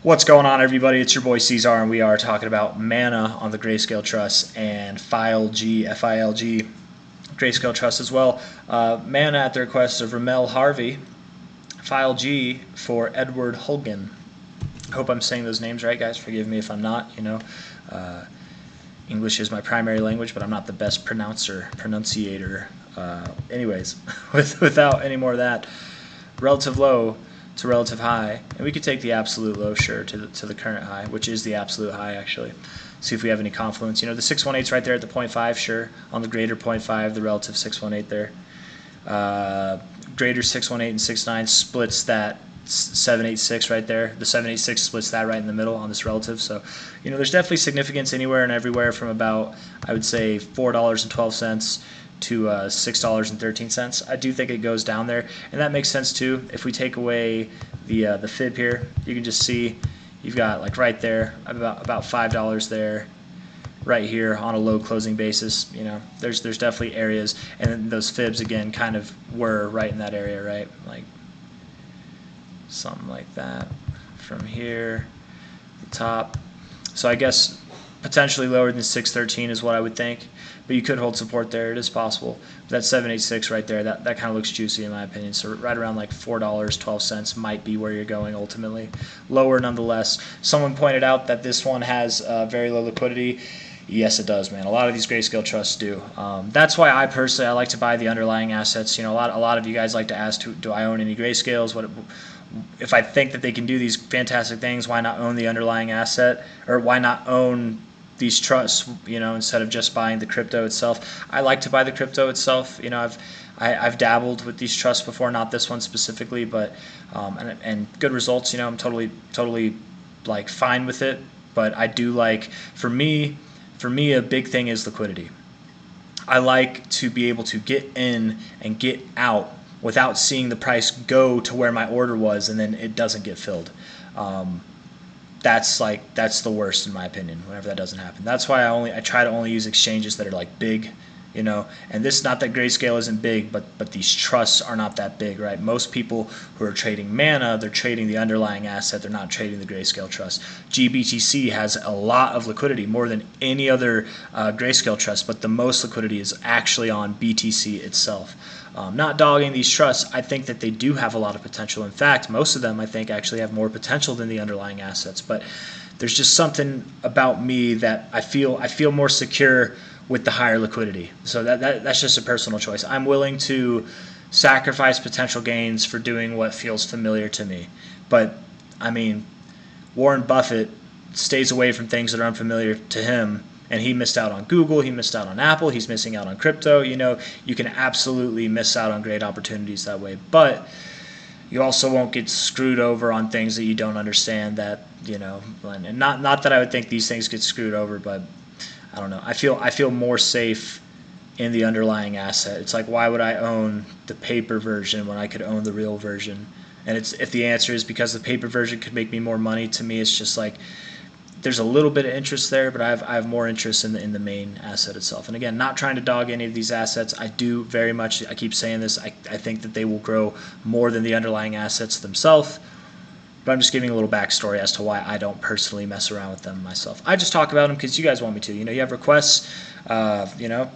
What's going on, everybody? It's your boy C-Zar, and we are talking about Mana on the Grayscale Trust and FILG, F-I-L-G, Grayscale Trust as well. Mana at the request of Ramel Harvey, FILG for Edward Hulgan. Hope I'm saying those names right, guys. Forgive me if I'm not. English is my primary language, but I'm not the best pronunciator. Anyways, without any more of that, relative low to relative high, and we could take the absolute low, sure, to the current high, which is the absolute high, actually. See if we have any confluence. The 618's right there at the 0.5, sure. On the greater 0.5, the relative 618 there. Greater 618 and 69 splits that 786 right there. The 786 splits that right in the middle on this relative. So, there's definitely significance anywhere and everywhere from about, I would say, $4.12 to $6.13. I do think it goes down there, and that makes sense too. If we take away the fib here, you can just see you've got like right there about $5 there, right here on a low closing basis. There's definitely areas, and then those fibs again kind of were right in that area, right? Like something like that from here, the top. So I guess potentially lower than 613 is what I would think, but you could hold support there. It is possible. But that 786 right there, that kind of looks juicy in my opinion. So right around like $4.12 might be where you're going ultimately. Lower nonetheless. Someone pointed out that this one has very low liquidity. Yes, it does, man. A lot of these Grayscale trusts do. That's why I personally like to buy the underlying assets. A lot of you guys like to ask, do I own any Grayscales? If I think that they can do these fantastic things, why not own the underlying asset, or why not own these trusts, instead of just buying the crypto itself? I like to buy the crypto itself. I've dabbled with these trusts before, not this one specifically, but and good results. I'm totally like fine with it. But I do like, for me, a big thing is liquidity. I like to be able to get in and get out without seeing the price go to where my order was and then it doesn't get filled. That's the worst in my opinion whenever that doesn't happen. That's why I try to only use exchanges that are like big, and this, not that Grayscale isn't big, but these trusts are not that big, right? Most people who are trading Mana, they're trading the underlying asset, they're not trading the Grayscale trust. GBTC has a lot of liquidity, more than any other Grayscale trust, but the most liquidity is actually on BTC itself. Not dogging these trusts, I think that they do have a lot of potential. In fact, most of them I think actually have more potential than the underlying assets. But there's just something about me that I feel more secure with the higher liquidity. So that's just a personal choice. I'm willing to sacrifice potential gains for doing what feels familiar to me. But I mean, Warren Buffett stays away from things that are unfamiliar to him. And he missed out on Google, he missed out on Apple, he's missing out on crypto. You can absolutely miss out on great opportunities that way. But you also won't get screwed over on things that you don't understand and not that I would think these things get screwed over, but I don't know. I feel more safe in the underlying asset. It's like, why would I own the paper version when I could own the real version? And if the answer is because the paper version could make me more money, to me it's just like, there's a little bit of interest there, but I have more interest in the main asset itself. And again, not trying to dog any of these assets. I do very much, I keep saying this, I think that they will grow more than the underlying assets themselves. But I'm just giving a little backstory as to why I don't personally mess around with them myself. I just talk about them because you guys want me to. You have requests.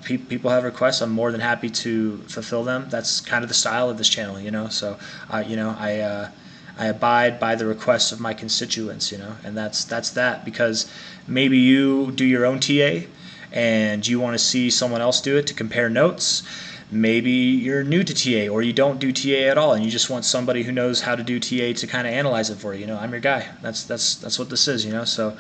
People have requests. I'm more than happy to fulfill them. That's kind of the style of this channel. So I abide by the requests of my constituents, and that's that, because maybe you do your own TA and you want to see someone else do it to compare notes. Maybe you're new to TA, or you don't do TA at all and you just want somebody who knows how to do TA to kind of analyze it for you. I'm your guy. That's what this is, So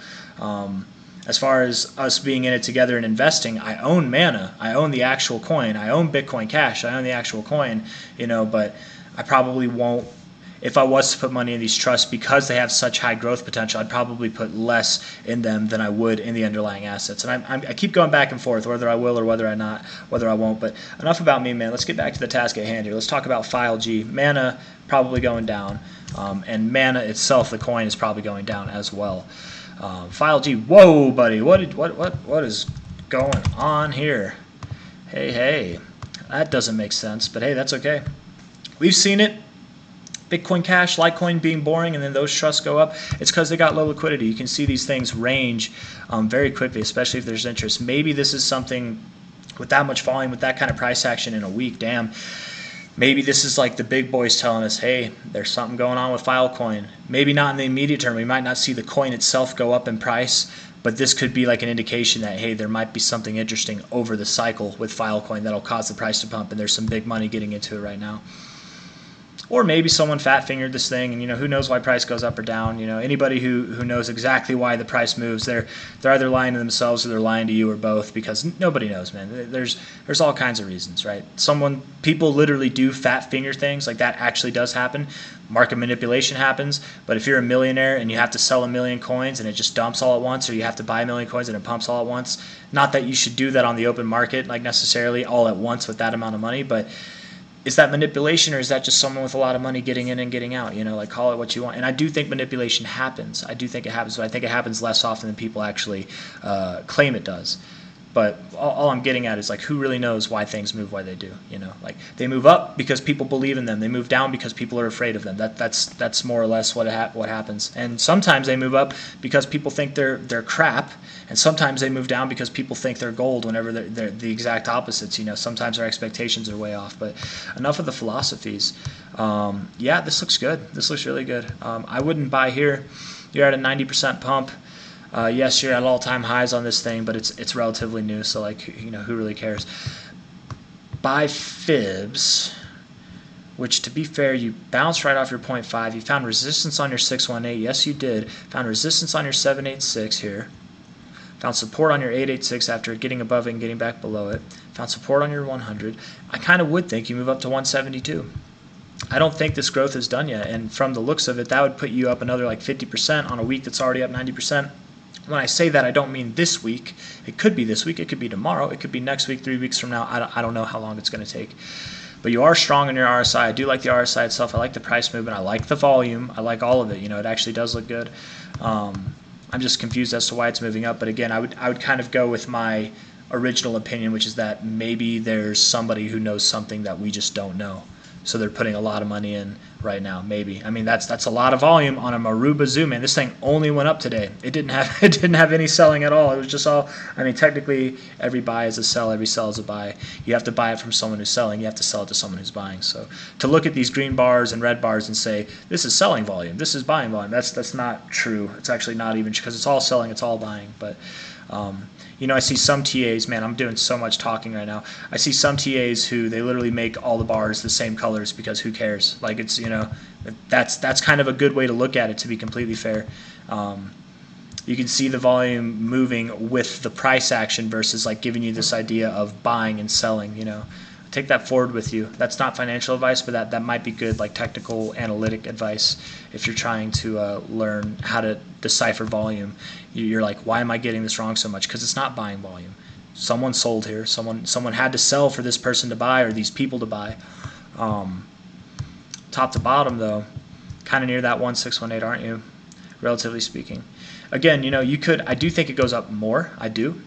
as far as us being in it together and investing, I own Mana, I own the actual coin, I own Bitcoin Cash, I own the actual coin, but I probably won't. If I was to put money in these trusts, because they have such high growth potential, I'd probably put less in them than I would in the underlying assets. And I keep going back and forth, whether I will or whether I won't. But enough about me, man. Let's get back to the task at hand here. Let's talk about FILG. Mana probably going down, and Mana itself, the coin, is probably going down as well. FILG, whoa, buddy, what is going on here? Hey, that doesn't make sense, but hey, that's okay. We've seen it. Bitcoin Cash, Litecoin being boring, and then those trusts go up, it's because they got low liquidity. You can see these things range very quickly, especially if there's interest. Maybe this is something with that much volume, with that kind of price action in a week, damn. Maybe this is like the big boys telling us, hey, there's something going on with Filecoin. Maybe not in the immediate term. We might not see the coin itself go up in price, but this could be like an indication that, hey, there might be something interesting over the cycle with Filecoin that'll cause the price to pump, and there's some big money getting into it right now. Or maybe someone fat-fingered this thing, and who knows why price goes up or down. Anybody who knows exactly why the price moves, they're either lying to themselves or they're lying to you, or both, because nobody knows, man. There's all kinds of reasons, right? People literally do fat-finger things, like that actually does happen. Market manipulation happens, but if you're a millionaire and you have to sell 1 million coins and it just dumps all at once, or you have to buy 1 million coins and it pumps all at once, not that you should do that on the open market, like necessarily all at once with that amount of money, but is that manipulation, or is that just someone with a lot of money getting in and getting out? Like, call it what you want. And I do think manipulation happens. I do think it happens, but I think it happens less often than people actually claim it does. But all I'm getting at is, like, who really knows why things move, why they do? Like, they move up because people believe in them. They move down because people are afraid of them. That's more or less what happens. And sometimes they move up because people think they're crap, and sometimes they move down because people think they're gold. Whenever they're the exact opposites. Sometimes our expectations are way off. But enough of the philosophies. Yeah, this looks good. This looks really good. I wouldn't buy here. You're at a 90% pump. Yes, you're at all-time highs on this thing, but it's relatively new, so like, who really cares? Buy fibs, which, to be fair, you bounced right off your 0.5. You found resistance on your 618. Yes, you did. Found resistance on your 786 here. Found support on your 886 after getting above it and getting back below it. Found support on your 100. I kind of would think you move up to 172. I don't think this growth is done yet, and from the looks of it, that would put you up another like 50% on a week that's already up 90%. When I say that, I don't mean this week. It could be this week. It could be tomorrow. It could be next week, 3 weeks from now. I don't know how long it's going to take. But you are strong in your RSI. I do like the RSI itself. I like the price movement. I like the volume. I like all of it. It actually does look good. I'm just confused as to why it's moving up. But again, I would kind of go with my original opinion, which is that maybe there's somebody who knows something that we just don't know. So they're putting a lot of money in right now, maybe. I mean, that's a lot of volume on a Maruba Zoo, man. This thing only went up today. It didn't have any selling at all. It was just all, I mean, technically every buy is a sell, every sell is a buy. You have to buy it from someone who's selling. You have to sell it to someone who's buying. So to look at these green bars and red bars and say this is selling volume, this is buying volume, that's not true. It's actually not even, because it's all selling, it's all buying. But I see some TAs, man, I'm doing so much talking right now. I see some TAs who they literally make all the bars the same colors because who cares? Like, it's, that's kind of a good way to look at it, to be completely fair. You can see the volume moving with the price action versus like giving you this idea of buying and selling, Take that forward with you. That's not financial advice, but that might be good, like technical analytic advice if you're trying to learn how to decipher volume. You're like, why am I getting this wrong so much? Because it's not buying volume. Someone sold here. Someone had to sell for this person to buy, or these people to buy. Top to bottom, though, kind of near that 1618, aren't you? Relatively speaking. Again, you could. I do think it goes up more. I do.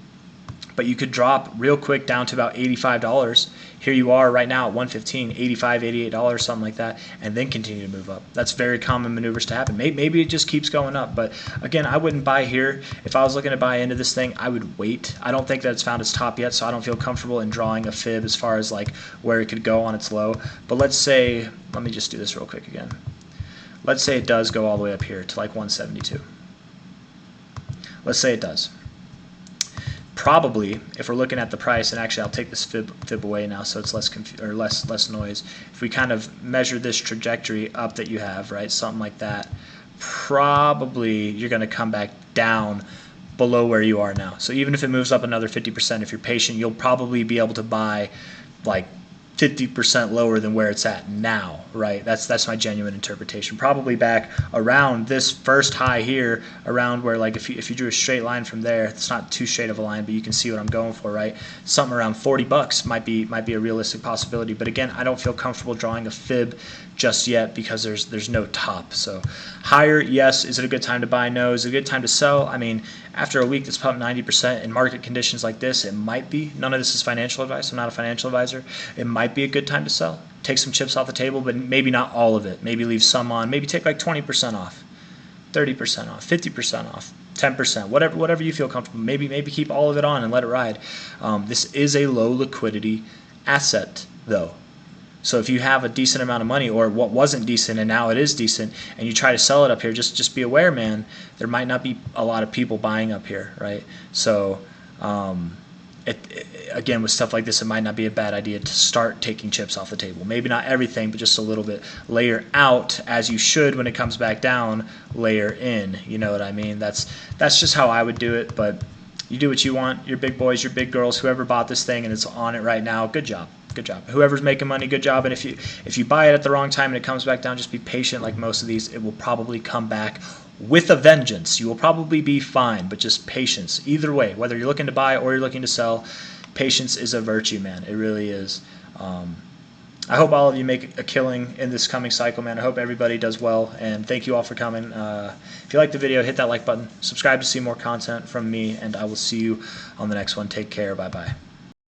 But you could drop real quick down to about $85. Here you are right now at $115, $85, $88, something like that, and then continue to move up. That's very common maneuvers to happen. Maybe it just keeps going up. But again, I wouldn't buy here. If I was looking to buy into this thing, I would wait. I don't think that it's found its top yet, so I don't feel comfortable in drawing a fib as far as like where it could go on its low. But let's say, let me just do this real quick again. Let's say it does go all the way up here to like 172. Let's say it does. Probably, if we're looking at the price, and actually I'll take this fib away now so it's less noise. If we kind of measure this trajectory up that you have, right, something like that, probably you're going to come back down below where you are now. So even if it moves up another 50%, if you're patient, you'll probably be able to buy like 50% lower than where it's at now, right? That's my genuine interpretation. Probably back around this first high here, around where, like, if you drew a straight line from there, it's not too straight of a line, but you can see what I'm going for, right? Something around $40 might be a realistic possibility. But again, I don't feel comfortable drawing a fib just yet because there's no top. So higher, yes. Is it a good time to buy? No. Is it a good time to sell? I mean, after a week that's pumped 90% in market conditions like this, it might be. None of this is financial advice. I'm not a financial advisor. It might be a good time to sell. Take some chips off the table, but maybe not all of it. Maybe leave some on. Maybe take like 20% off, 30% off, 50% off, 10%, whatever you feel comfortable. Maybe keep all of it on and let it ride. This is a low liquidity asset, though. So if you have a decent amount of money, or what wasn't decent and now it is decent, and you try to sell it up here, just be aware, man, there might not be a lot of people buying up here, right? So again, with stuff like this, it might not be a bad idea to start taking chips off the table. Maybe not everything, but just a little bit. Layer out as you should. When it comes back down, layer in. You know what I mean? That's just how I would do it, but you do what you want. Your big boys, your big girls, whoever bought this thing and it's on it right now, good job. Good job. Whoever's making money, good job. And if you buy it at the wrong time and it comes back down, just be patient. Like most of these, it will probably come back with a vengeance. You will probably be fine, but just patience. Either way, whether you're looking to buy or you're looking to sell, patience is a virtue, man. It really is. I hope all of you make a killing in this coming cycle, man. I hope everybody does well, and thank you all for coming. If you like the video, hit that like button. Subscribe to see more content from me, and I will see you on the next one. Take care. Bye-bye.